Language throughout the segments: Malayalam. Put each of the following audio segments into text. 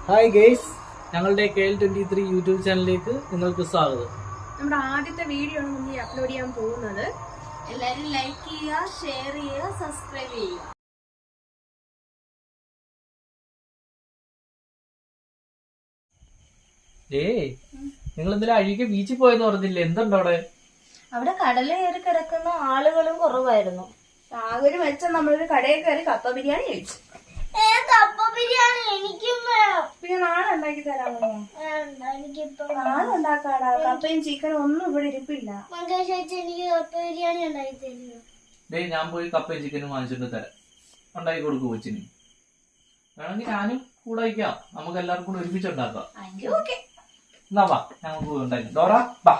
ഹായ് ഗേസ്, ഞങ്ങളുടെ KL23 യൂട്യൂബ് ചാനലിലേക്ക് നിങ്ങൾക്ക് സ്വാഗതം. നമ്മുടെ ആദ്യത്തെ വീഡിയോ ആണ് നമ്മൾ അപ്ലോഡ് ചെയ്യാൻ പോകുന്നത്. എല്ലാവരും ലൈക്ക് ചെയ്യുക, ഷെയർ ചെയ്യുക, സബ്സ്ക്രൈബ് ചെയ്യുക. നിങ്ങൾ ഇന്നലെ അഴീക്ക് ബീച്ചിൽ പോയെന്ന് പറഞ്ഞില്ലേ? എന്തുണ്ടോ അവിടെ? അവിടെ കടല് കയറി കിടക്കുന്ന ആളുകളും കുറവായിരുന്നു. രാവിലെ വെച്ച നമ്മളൊരു കടയിൽ കയറി കപ്പ ബിരിയാണി കഴിച്ചു. കപ്പ ബിരിയാണി എനിക്കും വേണം. പിന്നെ നാളെ ഉണ്ടാക്കി തരാമോ? എനിക്കിപ്പോ നാളെ ഉണ്ടാക്കാടാ. കപ്പയും ചിക്കനും ഒന്നും ഇവിടെ ഇരിപ്പില്ല. എനിക്ക് കപ്പ ബിരിയാണി ഉണ്ടാക്കി തരുമോ? ഞാൻ പോയി കപ്പയും ചിക്കനും വാങ്ങിച്ചിട്ട് തരാം. ഉണ്ടാക്കി കൊടുക്കൂ കൊച്ചിന്. വേണമെങ്കിൽ ഞാനും കൂടെ വയ്ക്കാം. നമുക്ക് എല്ലാവർക്കും കൂടെ ഒരുമിച്ചുണ്ടാക്കാം. എന്നാ വാ, ഞങ്ങൾക്ക് ഉണ്ടാക്കി. ഡോറ വാ.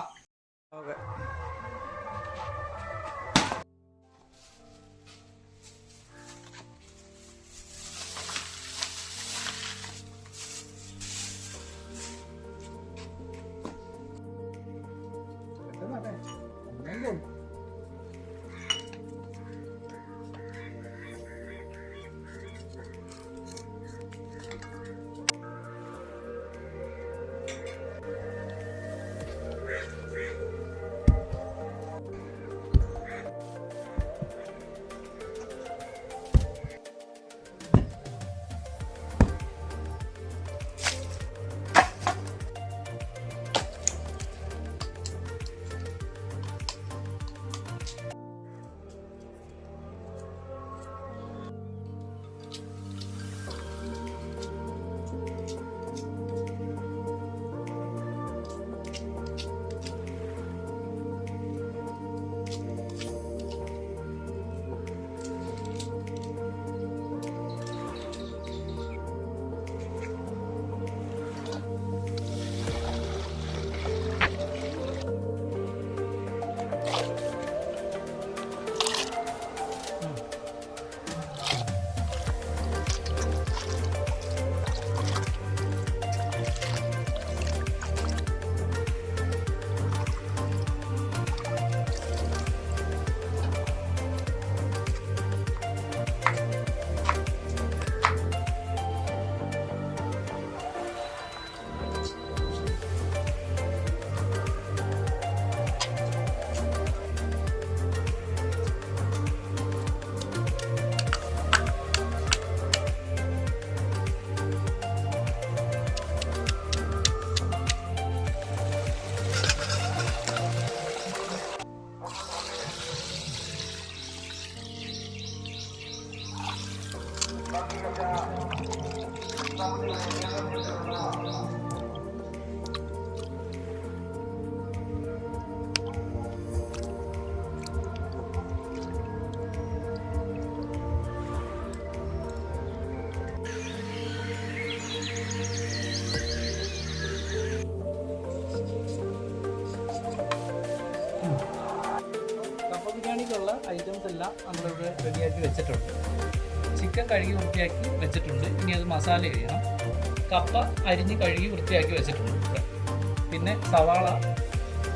കപ്പ ബിരിയാണിക്കുള്ള ഐറ്റംസ് എല്ലാം നമ്മളിവിടെ റെഡിയാക്കി വെച്ചിട്ടുണ്ട്. ചിക്കൻ കഴുകി വൃത്തിയാക്കി വെച്ചിട്ടുണ്ട്. ഇനി അത് മസാല ചെയ്യണം. കപ്പ അരിഞ്ഞ് കഴുകി വൃത്തിയാക്കി വെച്ചിട്ടുണ്ട് ഇവിടെ. പിന്നെ സവാള,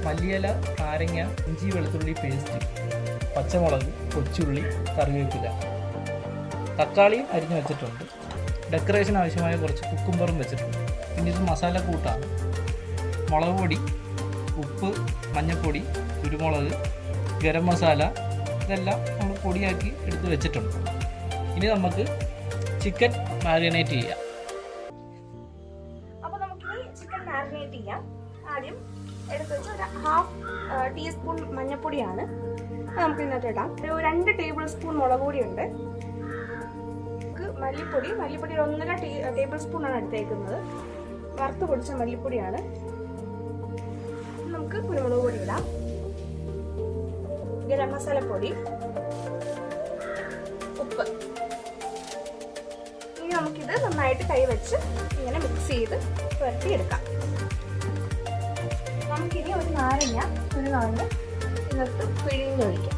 മല്ലിയില, നാരങ്ങ, ഇഞ്ചി വെളുത്തുള്ളി പേസ്റ്റ്, പച്ചമുളക്, കൊച്ചുള്ളി, കറിവേപ്പില, തക്കാളിയും അരിഞ്ഞ് വെച്ചിട്ടുണ്ട്. ഡെക്കറേഷൻ ആവശ്യമായ കുറച്ച് കുക്കുംബറും വെച്ചിട്ടുണ്ട്. പിന്നെ ഇത് മസാല കൂട്ടാണ്. മുളക് പൊടി, ഉപ്പ്, മഞ്ഞൾപ്പൊടി, കുരുമുളക്, ഗരം മസാല, ഇതെല്ലാം നമ്മൾ പൊടിയാക്കി എടുത്ത് വെച്ചിട്ടുണ്ട്. ഇനി നമുക്ക് ചിക്കൻ മാരിനേറ്റ് ചെയ്യാം. അപ്പൊ നമുക്ക് ചിക്കൻ മാരിനേറ്റ് ചെയ്യാം. ആദ്യം എടുത്ത് വെച്ച് ഒരു 1/2 ടീസ്പൂൺ മഞ്ഞൾപ്പൊടിയാണ് നമുക്ക് ഇതിനകത്ത് ഇടാം. ഒരു 2 ടേബിൾ സ്പൂൺ മുളക് പൊടിയുണ്ട്. മല്ലിപ്പൊടി ഒരു 1.5 ടേബിൾ സ്പൂൺ ആണ് എടുത്തേക്കുന്നത്. വറുത്ത് പൊടിച്ച മല്ലിപ്പൊടിയാണ്. നമുക്ക് കുരുമുളക് പൊടി ഇടാം. ഗരം മസാലപ്പൊടി, ഉപ്പ്. ഇനി നമുക്കിത് നന്നായിട്ട് കൈവച്ച് ഇങ്ങനെ മിക്സ് ചെയ്ത് പുരട്ടിയെടുക്കാം. നമുക്കിനി ഒരു നാരങ്ങ ഇതിനകത്ത് പിഴിഞ്ഞൊഴിക്കാം.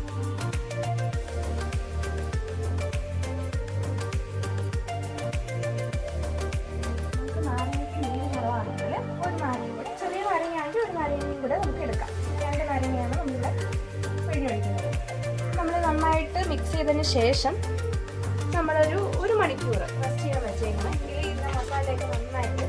നമുക്ക് നാരങ്ങയ്ക്ക് നീര് കുറവാണെങ്കിൽ ഒരു നാരങ്ങ കൂടെ, ചെറിയ നാരങ്ങയാണെങ്കിൽ ഒരു നാരങ്ങയും കൂടെ നമുക്ക് എടുക്കാം. 2 നാരങ്ങയാണ് നമ്മളിവിടെ പിഴിഞ്ഞൊഴിക്കുന്നത്. നമ്മൾ നന്നായിട്ട് മിക്സ് ചെയ്തതിന് ശേഷം നമ്മളൊരു 1 മണിക്കൂർ റെസ്റ്റ് ചെയ്യാൻ വെച്ചേക്കണം. ഇതിൽ മസാലയൊക്കെ നന്നായിട്ട്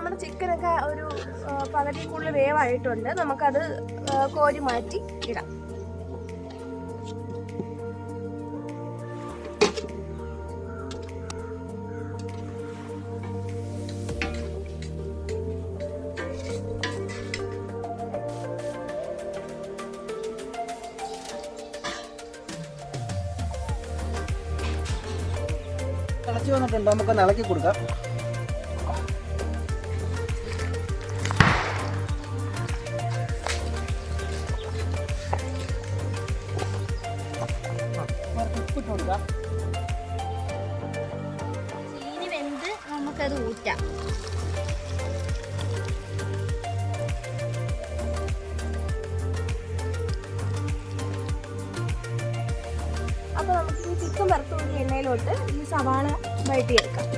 നമ്മുടെ ചിക്കനൊക്കെ ഒരു പകുതി കൂടുതൽ വേവായിട്ടുണ്ട്. നമുക്കത് കോരി മാറ്റി ഇടാം. തിളച്ച് വന്നിട്ടുണ്ട്, നമുക്കൊന്ന് ഇളക്കി കൊടുക്കാം. ഉപ്പിട്ട് കൊടുക്കാം. ചീനി വെന്ത് നമുക്കത് ഊറ്റാം. അപ്പോൾ നമുക്ക് ഈ ചിക്കൻ വറുത്തുകൊണ്ട് എണ്ണയിലോട്ട് ഈ സവാള വഴറ്റിയെടുക്കാം.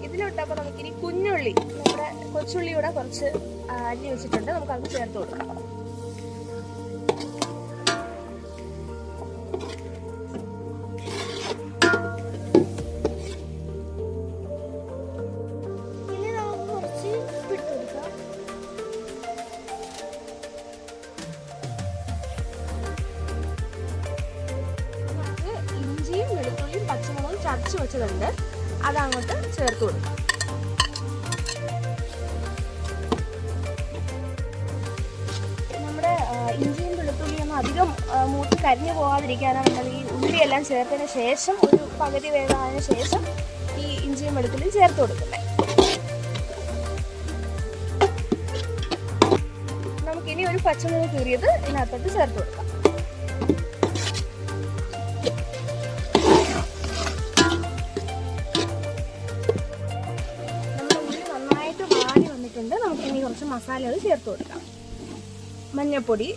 ഇതിലോട്ടപ്പോൾ നമുക്കിനി കുഞ്ഞുള്ളി, നമ്മുടെ കൊച്ചുള്ളിയുടെ കുറച്ച് അരിഞ്ഞ് വെച്ചിട്ടുണ്ട്, നമുക്കത് ചേർത്ത് കൊടുക്കാം. പച്ചമുളകും ചതച്ച് വെച്ചതുണ്ട്, അതങ്ങോട്ട് ചേർത്ത് കൊടുക്കാം. നമ്മുടെ ഇഞ്ചിയും വെളുത്തുള്ളിയൊന്നും അധികം മൂത്ത് കരിഞ്ഞു പോകാതിരിക്കാനാണ് നമ്മൾ ഈ ഉള്ളിയെല്ലാം ചേർത്തതിന് ശേഷം ഒരു പകുതി വേവായതിനു ശേഷം ഈ ഇഞ്ചിയും വെളുത്തുള്ളിയും ചേർത്ത് കൊടുക്കുന്നത്. നമുക്കിനി ഒരു പച്ചമുളക് കീറിയത് ഇതിനകത്തോട്ട് ചേർത്ത് കൊടുക്കാം. നമുക്കിനി കുറച്ച് മസാലകൾ ചേർത്ത് കൊടുക്കാം. മഞ്ഞൾപ്പൊടി,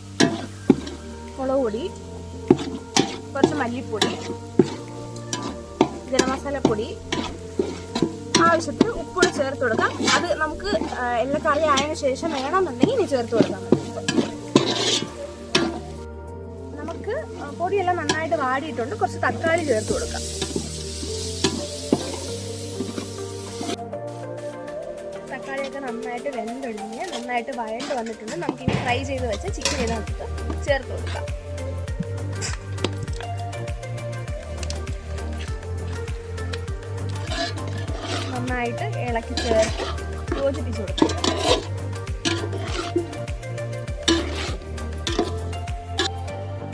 മുളക് പൊടി, കുറച്ച് മല്ലിപ്പൊടി, ഗരം മസാലപ്പൊടി, ആവശ്യത്തിന് ഉപ്പ് ചേർത്ത് കൊടുക്കാം. അത് നമുക്ക് എല്ലാ കറി ആയതിനു ശേഷം വേണമെന്നുണ്ടെങ്കിൽ ഇനി ചേർത്ത് കൊടുക്കാം. നമുക്ക് പൊടിയെല്ലാം നന്നായിട്ട് വാടിയിട്ടുണ്ട്, കുറച്ച് തക്കാളി ചേർത്ത് കൊടുക്കാം. തക്കാളിയൊക്കെ നന്നായിട്ട് വെന്തൊഴിഞ്ഞ് നന്നായിട്ട് വഴണ്ട് വന്നിട്ടുണ്ട്. നമുക്കിനി ഫ്രൈ ചെയ്ത് വെച്ച് ചിക്കൻ ഇതിനകത്ത് ചേർത്ത് കൊടുക്കാം. നന്നായിട്ട് ഇളക്കി ചേർത്ത് യോജിപ്പിച്ച് കൊടുക്കാം.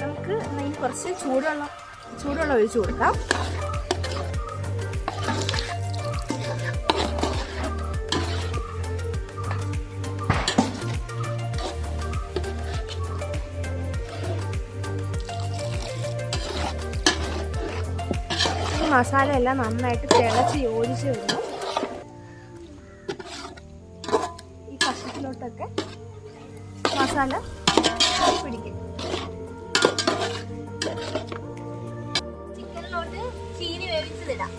നമുക്ക് ഇനി കുറച്ച് ചൂടുവെള്ളം ഒഴിച്ചു കൊടുക്കാം. മസാല എല്ലാം നന്നായിട്ട് തിളച്ച് യോജിച്ച് വരുന്നു. ഈ കഷ്ണത്തിലോട്ടൊക്കെ മസാല പിടിക്കും. ചിക്കനിലോട്ട് ചീനി വേവിച്ചതിടാം.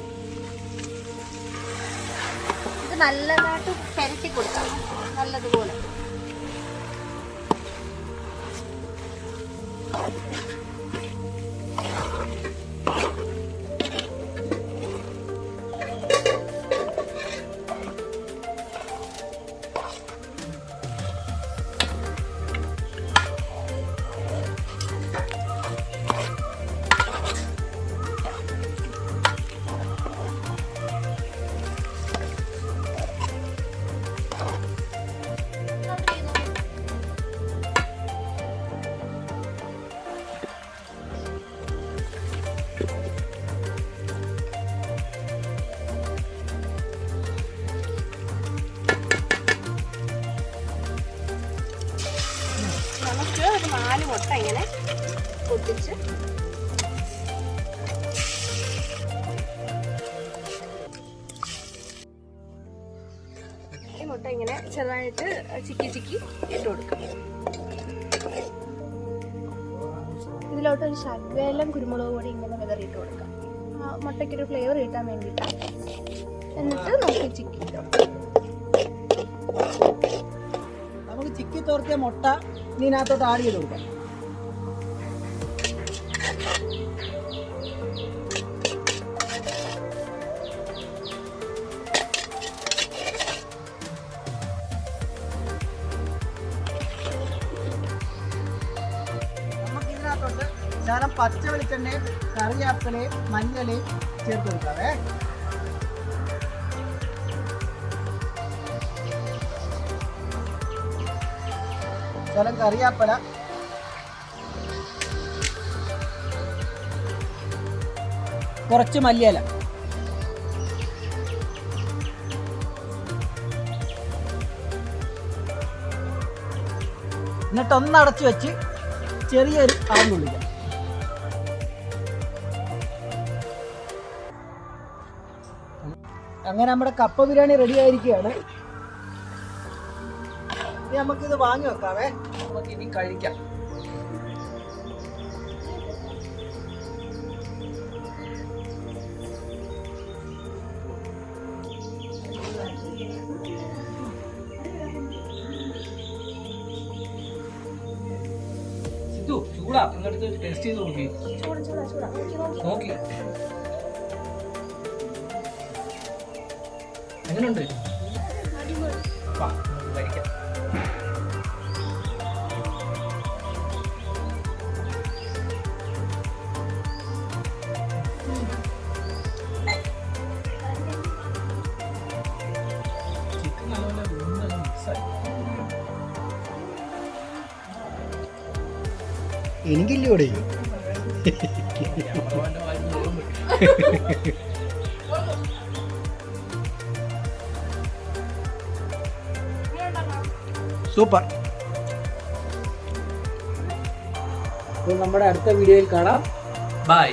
ഇത് നല്ലതായിട്ട് പെരട്ടി കൊടുക്കാം, നല്ലതുപോലെ. ഒരു 4 മുട്ട ഇങ്ങനെ പൊട്ടിച്ച് ഈ മുട്ട ഇങ്ങനെ ചെറുതായിട്ട് ചിക്കി ഇട്ട് കൊടുക്കാം. ഇതിലോട്ട് ഒരു ശകലം കുരുമുളക് പൊടി ഇങ്ങനെ വിതറിയിട്ട് കൊടുക്കാം. മുട്ടയ്ക്കൊരു ഫ്ലേവർ കിട്ടാൻ വേണ്ടിയിട്ടാണ്. എന്നിട്ട് നമുക്ക് ചിക്കി ഇടാം. നമുക്ക് ചിക്കി തോർത്തിയ മുട്ട ഇതിനകത്തോട്ട് ആഡ് ചെയ്ത് കൊടുക്കാം. നമുക്ക് ഇതിനകത്തോട്ട് ശകലം പച്ച വെളിച്ചെണ്ണയും കറിവേപ്പിലയും മഞ്ഞളയും ചേർത്ത് കൊടുക്കാവേ. ശകലം കറിവേപ്പില, കുറച്ച് മല്ലിയില, എന്നിട്ട് ഒന്ന് അടച്ചു വെച്ച് ചെറിയൊരു ആവി കൊള്ളിക്കാം. അങ്ങനെ നമ്മുടെ കപ്പ ബിരിയാണി റെഡി ആയിരിക്കുകയാണ്. ഇനി നമുക്കിത് വാങ്ങി വെക്കാവേ. നമുക്ക് ഇനി കഴിക്കാം. സിദ്ധു, ചൂടാ, നിങ്ങളടുത്ത് ടേസ്റ്റ് ചെയ്ത് നോക്കി. നോക്കി എങ്ങനെയുണ്ട്? വാ, നമുക്ക് കഴിക്കാം. ചിക്കൻ നല്ലപോലെ വെന്ത് മിക്സായി. എനിക്കില്ലേ ഇവിടെ ക്യാമറമാൻ്റെ വായിൽ നിന്ന് വെള്ളം വരും. സൂപ്പർ. അപ്പോൾ നമ്മുടെ അടുത്ത വീഡിയോയിൽ കാണാം. ബൈ.